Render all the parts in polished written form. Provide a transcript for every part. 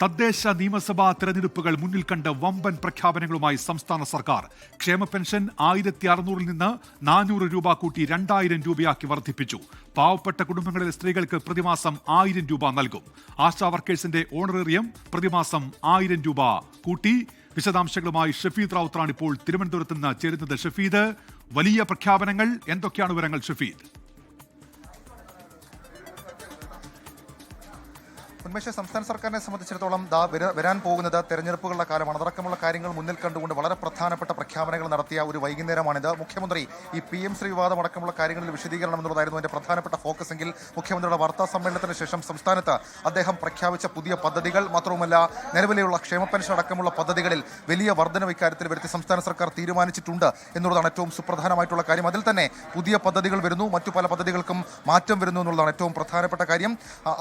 തദ്ദേശ നിയമസഭാ തെരഞ്ഞെടുപ്പുകൾ മുന്നിൽ കണ്ട് വമ്പൻ പ്രഖ്യാപനങ്ങളുമായി സംസ്ഥാന സർക്കാർ. ക്ഷേമ പെൻഷൻ 1600 നിന്ന് 400 രൂപ കൂട്ടി 2000 രൂപയാക്കി വർദ്ധിപ്പിച്ചു. പാവപ്പെട്ട കുടുംബങ്ങളിലെ സ്ത്രീകൾക്ക് പ്രതിമാസം 1000 രൂപ നൽകും. ആശാ വർക്കേഴ്സിന്റെ ഓണറേറിയം പ്രതിമാസം 1000 രൂപ കൂട്ടി. വിശദാംശങ്ങളുമായി ഷഫീദ് റാവുത്തറാണ് ഇപ്പോൾ തിരുവനന്തപുരത്ത് നിന്ന് ചേരുന്നത്. ഷഫീദ്, വലിയ പ്രഖ്യാപനങ്ങൾ, എന്തൊക്കെയാണ് വിവരങ്ങൾ ഷഫീദ്? ഉന്മേഷ, സംസ്ഥാന സർക്കാരിനെ സംബന്ധിച്ചിടത്തോളം വരാൻ പോകുന്നത് തെരഞ്ഞെടുപ്പുകളുടെ കാലമാണ്. അതടക്കമുള്ള കാര്യങ്ങൾ മുന്നിൽ കണ്ടുകൊണ്ട് വളരെ പ്രധാനപ്പെട്ട പ്രഖ്യാപനങ്ങൾ നടത്തിയ ഒരു വൈകുന്നേരമാണിത്. മുഖ്യമന്ത്രി ഈ PM ശ്രീ വിവാദം അടക്കമുള്ള കാര്യങ്ങളിൽ വിശദീകരണം എന്നുള്ളതായിരുന്നു അതിന്റെ പ്രധാനപ്പെട്ട ഫോക്കസ് എങ്കിൽ മുഖ്യമന്ത്രിയുടെ വാർത്താ സമ്മേളനത്തിന് ശേഷം സംസ്ഥാനത്ത് അദ്ദേഹം പ്രഖ്യാപിച്ച പുതിയ പദ്ധതികൾ മാത്രവുമല്ല, നിലവിലെയുള്ള ക്ഷേമ പെൻഷൻ അടക്കമുള്ള പദ്ധതികളിൽ വലിയ വർധന ഇക്കാര്യത്തിൽ വരുത്തി സംസ്ഥാന സർക്കാർ തീരുമാനിച്ചിട്ടുണ്ട് എന്നുള്ളതാണ് ഏറ്റവും സുപ്രധാനമായിട്ടുള്ള കാര്യം. അതിൽ തന്നെ പുതിയ പദ്ധതികൾ വരുന്നു, മറ്റു പല പദ്ധതികൾക്കും മാറ്റം വരുന്നു എന്നുള്ളതാണ് ഏറ്റവും പ്രധാനപ്പെട്ട കാര്യം.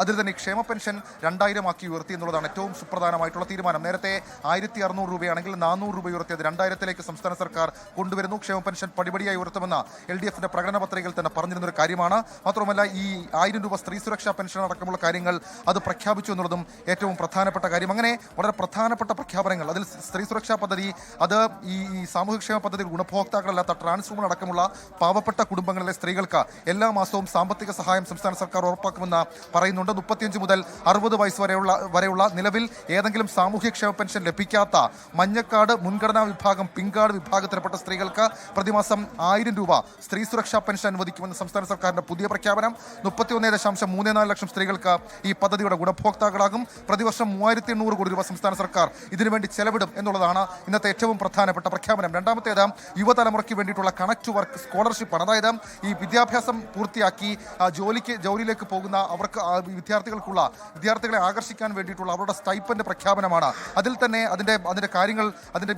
അതിൽ തന്നെ ക്ഷേമ പെൻഷൻ 2000 ആക്കി ഉയർത്തി എന്നുള്ളതാണ് ഏറ്റവും സുപ്രധാനമായിട്ടുള്ള തീരുമാനം. നേരത്തെ 1600 രൂപയാണെങ്കിൽ 400 രൂപ ഉയർത്തിയത് 2000-ലേക്ക് സംസ്ഥാന സർക്കാർ കൊണ്ടുവരുന്നു. ക്ഷേമ പെൻഷൻ പടിപടിയായി ഉയർത്തുമെന്ന് LDFന്റെ പ്രകടന പത്രികയിൽ തന്നെ പറഞ്ഞിരുന്ന ഒരു കാര്യമാണ്. മാത്രമല്ല, ഈ 1000 രൂപ സ്ത്രീ സുരക്ഷാ പെൻഷൻ അടക്കമുള്ള കാര്യങ്ങൾ അത് പ്രഖ്യാപിച്ചു എന്നുള്ളതും ഏറ്റവും പ്രധാനപ്പെട്ട കാര്യം. അങ്ങനെ വളരെ പ്രധാനപ്പെട്ട പ്രഖ്യാപനങ്ങൾ. അതിൽ സ്ത്രീ സുരക്ഷാ പദ്ധതി, അത് ഈ സാമൂഹ്യക്ഷേമ പദ്ധതി ഗുണഭോക്താക്കളല്ലാത്ത ട്രാൻസ്ഫോമർ അടക്കമുള്ള പാവപ്പെട്ട കുടുംബങ്ങളിലെ സ്ത്രീകൾക്ക് എല്ലാ മാസവും സാമ്പത്തിക സഹായം സംസ്ഥാന സർക്കാർ ഉറപ്പാക്കുമെന്ന് പറയുന്നുണ്ട്. 35 മുതൽ 60 വയസ്സ് വരെയുള്ള നിലവിൽ ഏതെങ്കിലും സാമൂഹ്യക്ഷേമ പെൻഷൻ ലഭിക്കാത്ത മഞ്ഞക്കാർഡ്, മുൻഗണനാ വിഭാഗം, പിങ്ക് കാർഡ് വിഭാഗത്തിൽപ്പെട്ട സ്ത്രീകൾക്ക് പ്രതിമാസം 1000 രൂപ സ്ത്രീ സുരക്ഷാ പെൻഷൻ അനുവദിക്കുമെന്ന് സംസ്ഥാന സർക്കാരിന്റെ പുതിയ പ്രഖ്യാപനം. 31.34 ലക്ഷം സ്ത്രീകൾക്ക് ഈ പദ്ധതിയുടെ ഗുണഭോക്താക്കളാകും. പ്രതിവർഷം 3800 കോടി രൂപ സംസ്ഥാന സർക്കാർ ഇതിനുവേണ്ടി ചെലവിടും എന്നുള്ളതാണ് ഇന്നത്തെ ഏറ്റവും പ്രധാനപ്പെട്ട പ്രഖ്യാപനം. രണ്ടാമത്തേത് യുവതലമുറയ്ക്ക് വേണ്ടിയിട്ടുള്ള കണക്ട് ടു വർക്ക് സ്കോളർഷിപ്പാണ്. അതായത് ഈ വിദ്യാഭ്യാസം പൂർത്തിയാക്കി ജോലിയിലേക്ക് പോകുന്ന അവർക്ക് വിദ്യാർത്ഥികളെ ആകർഷിക്കാൻ വേണ്ടിയിട്ടുള്ള അവരുടെ സ്റ്റൈപ്പൻഡ് പ്രഖ്യാപനമാണ്. അതിൽ തന്നെ അതിന്റെ കാര്യങ്ങൾ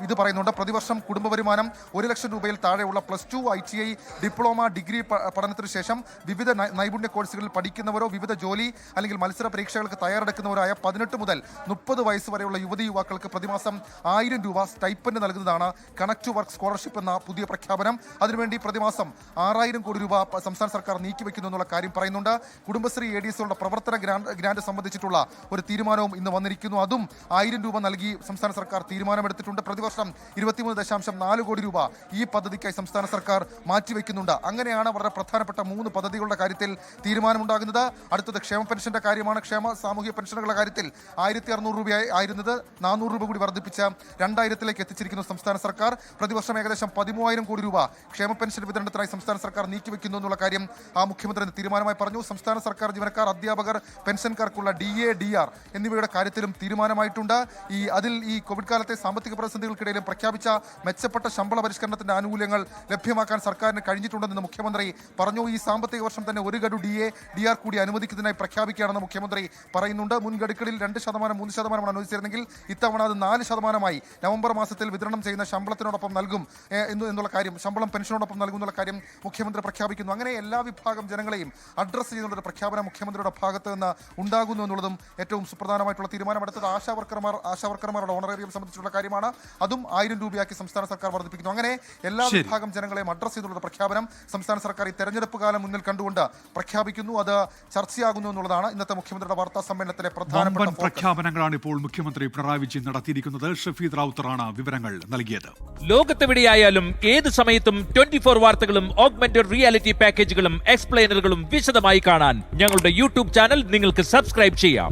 ഇത് പറയുന്നുണ്ട്. പ്രതിവർഷം കുടുംബ വരുമാനം 1 ലക്ഷം രൂപയിൽ താഴെയുള്ള +2, ITI, ഡിപ്ലോമ, ഡിഗ്രി പഠനത്തിന് ശേഷം വിവിധ നൈപുണ്യ കോഴ്സുകളിൽ പഠിക്കുന്നവരോ വിവിധ ജോലി അല്ലെങ്കിൽ മത്സര പരീക്ഷകൾക്ക് തയ്യാറെടുക്കുന്നവരായ 18 മുതൽ 30 വയസ്സ് വരെയുള്ള യുവക്കൾക്ക് പ്രതിമാസം 1000 രൂപ സ്റ്റൈപ്പൻഡ് നൽകുന്നതാണ് കണക്ട് ടു വർക്ക് സ്കോളർഷിപ്പ് എന്ന പുതിയ പ്രഖ്യാപനം. അതിനുവേണ്ടി പ്രതിമാസം 6000 കോടി രൂപ സംസ്ഥാന സർക്കാർ നീക്കിവെക്കുന്നു എന്നുള്ള കാര്യം പറയുന്നുണ്ട്. കുടുംബശ്രീ ADSകളുടെ പ്രവർത്തന ഗ്രാന്റ് സംബന്ധിച്ചിട്ടുള്ള ഒരു തീരുമാനവും ഇന്ന് വന്നിരിക്കുന്നു. അതും 1000 രൂപ നൽകി സംസ്ഥാന സർക്കാർ തീരുമാനമെടുത്തിട്ടുണ്ട്. പ്രതിവർഷം 23.4 കോടി രൂപ ഈ പദ്ധതിക്കായി സംസ്ഥാന സർക്കാർ മാറ്റിവെക്കുന്നുണ്ട്. അങ്ങനെയാണ് വളരെ പ്രധാനപ്പെട്ട 3 പദ്ധതികളുടെ കാര്യത്തിൽ തീരുമാനമുണ്ടാകുന്നത്. അടുത്തത് ക്ഷേമ പെൻഷന്റെ കാര്യമാണ്. സാമൂഹ്യ പെൻഷനുകളുടെ കാര്യത്തിൽ 1600 രൂപയായി ആയിരുന്നത് 400 രൂപ കൂടി വർദ്ധിപ്പിച്ച് 2000-ലേക്ക് എത്തിച്ചിരിക്കുന്നു സംസ്ഥാന സർക്കാർ. പ്രതിവർഷം ഏകദേശം 13000 കോടി രൂപ ക്ഷേമ പെൻഷൻ വിതരണത്തിനായി സംസ്ഥാന സർക്കാർ നീക്കിവെക്കുന്നു എന്നുള്ള കാര്യം മുഖ്യമന്ത്രി തീരുമാനമായി പറഞ്ഞു. സംസ്ഥാന സർക്കാർ ജീവനക്കാർ, അധ്യാപകർ, പെൻഷൻകാർക്കുള്ള DA, DR എന്നിവയുടെ കാര്യത്തിലും തീരുമാനമായിട്ടുണ്ട്. അതിൽ ഈ കോവിഡ് കാലത്തെ സാമ്പത്തിക പ്രതിസന്ധികൾക്കിടയിലും പ്രഖ്യാപിച്ച മെച്ചപ്പെട്ട ശമ്പള പരിഷ്കരണത്തിന്റെ ആനുകൂല്യങ്ങൾ ലഭ്യമാക്കാൻ സർക്കാരിന് കഴിഞ്ഞിട്ടുണ്ടെന്ന് മുഖ്യമന്ത്രി പറഞ്ഞു. ഈ സാമ്പത്തിക വർഷം തന്നെ 1 ഗഡു DA, DR കൂടി അനുവദിക്കുന്നതിനായി പ്രഖ്യാപിക്കുകയാണെന്ന് മുഖ്യമന്ത്രി പറയുന്നുണ്ട്. മുൻ ഗഡുക്കളിൽ 2%, 3% അനുവദിച്ചിരുന്നെങ്കിൽ ഇത്തവണ അത് 4% നവംബർ മാസത്തിൽ വിതരണം ചെയ്യുന്ന ശമ്പളത്തിനോടൊപ്പം നൽകും എന്നുള്ള കാര്യം, ശമ്പളം പെൻഷനോടൊപ്പം നൽകുന്നുള്ള കാര്യം മുഖ്യമന്ത്രി പ്രഖ്യാപിക്കുന്നു. അങ്ങനെ എല്ലാ വിഭാഗം ജനങ്ങളെയും അഡ്രസ് ചെയ്യുന്ന പ്രഖ്യാപനം മുഖ്യമന്ത്രിയുടെ ഭാഗത്ത് നിന്ന് ഉണ്ടാകുന്നു എന്നുള്ളതും ഏറ്റവും സുപ്രധാനമായിട്ടുള്ള തീരുമാനം. അടുത്തത് ആശാവർക്കർമാരുടെ ഓണറേറിയം സംബന്ധിച്ചുള്ള കാര്യമാണ്. അതും 1000 രൂപയാക്കി സംസ്ഥാന സർക്കാർ വർദ്ധിപ്പിക്കുന്നു. അങ്ങനെ എല്ലാ വിഭാഗം ജനങ്ങളെയും അഡ്രസ് ചെയ്തുള്ള പ്രഖ്യാപനം സംസ്ഥാന സർക്കാർ ഈ തെരഞ്ഞെടുപ്പ് കാലം മുന്നിൽ കണ്ടുകൊണ്ട് പ്രഖ്യാപിക്കുന്നു. അത് ചർച്ചയാകുന്നു എന്നുള്ളതാണ് ഇന്നത്തെ മുഖ്യമന്ത്രിയുടെ വാർത്താ സമ്മേളനത്തിലെ പ്രധാനപ്പെട്ട പ്രഖ്യാപനങ്ങളാണ് ഇപ്പോൾ മുഖ്യമന്ത്രി പിണറായി വിജയൻ നടത്തിയിരിക്കുന്നത്. ഷഫീദ് റാവുത്തറാണ് വിവരങ്ങൾ നൽകിയത്. ലോകത്തെവിടെയായാലും ഏത് സമയത്തും 24 വാർത്തകളും ഓഗ്മെന്റഡ് റിയാലിറ്റി പാക്കേജുകളും എക്സ്പ്ലെയിനറുകളും വിശദമായി കാണാൻ ഞങ്ങളുടെ YouTube ചാനൽ നിങ്ങൾക്ക് സബ്സ്ക്രൈബ് ചെയ്യാം.